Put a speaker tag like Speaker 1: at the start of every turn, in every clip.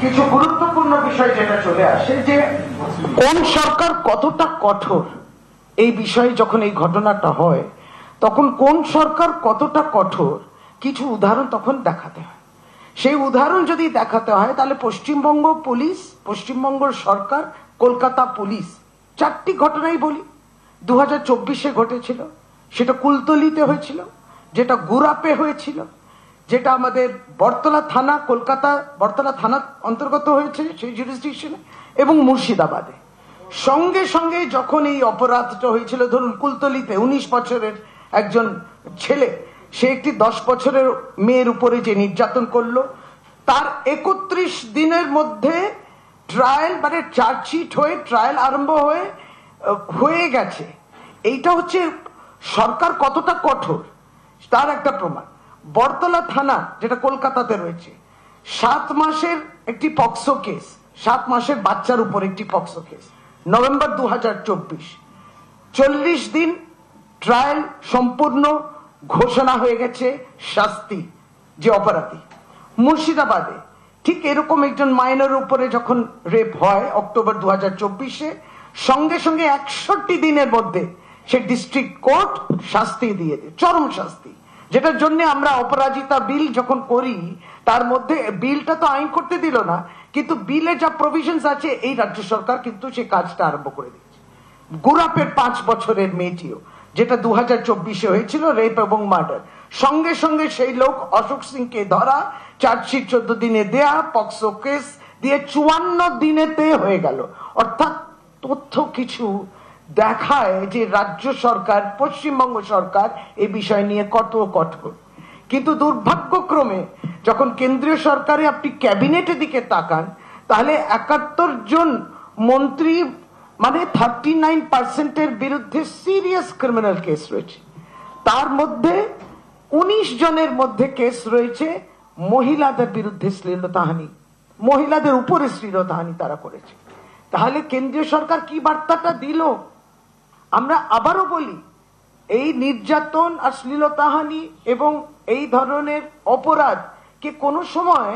Speaker 1: কিছু গুরুত্বপূর্ণ বিষয় যেটা চলে আসে যে কোন সরকার কতটা কঠোর এই বিষয়ে যখন এই ঘটনাটা হয় তখন কোন সরকার কতটা কঠোর কিছু উদাহরণ তখন দেখাতে হয়। সেই উদাহরণ যদি দেখাতে হয় তাহলে পশ্চিমবঙ্গ পুলিশ, পশ্চিমবঙ্গ সরকার, কলকাতা পুলিশ, চারটি ঘটনাই বলি। 2024-এ ঘটেছিল, সেটা কুলতলিতে হয়েছিল, যেটা গুরাপে হয়েছিল, যেটা আমাদের বটতলা থানা, কলকাতা বটতলা থানা অন্তর্গত হয়েছে সেই জুরিসডিকশনে, এবং মুর্শিদাবাদে। সঙ্গে সঙ্গে যখন এই অপরাধটা হয়েছিল, ধরুন কুলতলিতে 19 বছরের একজন ছেলে, সে একটি 10 বছরের মেয়ের উপরে যে নির্যাতন করলো, তার 31 দিনের মধ্যে ট্রায়াল, মানে চার্জশিট হয়ে ট্রায়াল আরম্ভ হয়ে গেছে। এইটা হচ্ছে সরকার কতটা কঠোর তার একটা প্রমাণ। বটতলা থানা যেটা কলকাতাতে রয়েছে, 7 মাসের একটি পক্সো কেস, 7 মাসের বাচ্চার উপর একটি পক্সো কেস, নভেম্বর 2024, 40 দিন ট্রায়াল সম্পূর্ণ, ঘোষণা হয়ে গেছে শাস্তি যে অপরাধী। মুর্শিদাবাদে ঠিক এরকম একজন মাইনর উপরে যখন রেপ হয় অক্টোবর 2024-এ, সঙ্গে সঙ্গে 61 দিনের মধ্যে সে ডিস্ট্রিক্ট কোর্ট শাস্তি দিয়ে দেয়, চরম শাস্তি, যেটার জন্য আমরা অপরাজিতা বিল যখন করি তার মধ্যে বিলটা তো আইন করতে দিল না, কিন্তু বিলে যা প্রভিশনস আছে এই রাজ্য সরকার কিন্তু সেই কাজটা আরম্ভ করে দিয়েছে। গুরাপের 5 বছরের মেয়েটিও, যেটা 2024-এ হয়েছিল, রেপ এবং মার্ডার, সঙ্গে সঙ্গে সেই লোক অশোক সিংকে ধরা, চার্জশিট 14 দিনে দেয়া, পক্সো কেস দিয়ে 54 দিনেতে হয়ে গেল। অর্থাৎ তথ্য কিছু দেখায় যে রাজ্য সরকার, পশ্চিমবঙ্গ সরকার এই বিষয় নিয়ে কত কঠোর। কিন্তু দুর্ভাগ্যক্রমে যখন কেন্দ্রীয় সরকারে আপনি ক্যাবিনেটের দিকে তাকান, তাহলে 71 জন মন্ত্রী, মানে 39%-এর বিরুদ্ধে সিরিয়াস ক্রিমিনাল কেস রয়েছে। তার মধ্যে 19 জনের মধ্যে কেস রয়েছে মহিলাদের বিরুদ্ধে শ্লীলতাহানি, মহিলাদের উপরে শ্লীলতাহানি তারা করেছে। তাহলে কেন্দ্রীয় সরকার কি বার্তাটা দিল? আমরা আবারও বলি, এই নির্যাতন আর শ্লীলতাহানি এবং এই ধরনের অপরাধ কে কোনো সময়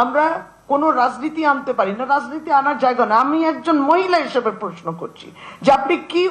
Speaker 1: আমরা কোনো রাজনীতি আনতে পারি না, রাজনীতি আনার জায়গা না। আমি একজন মহিলা হিসেবে প্রশ্ন করছি যে আপনি কি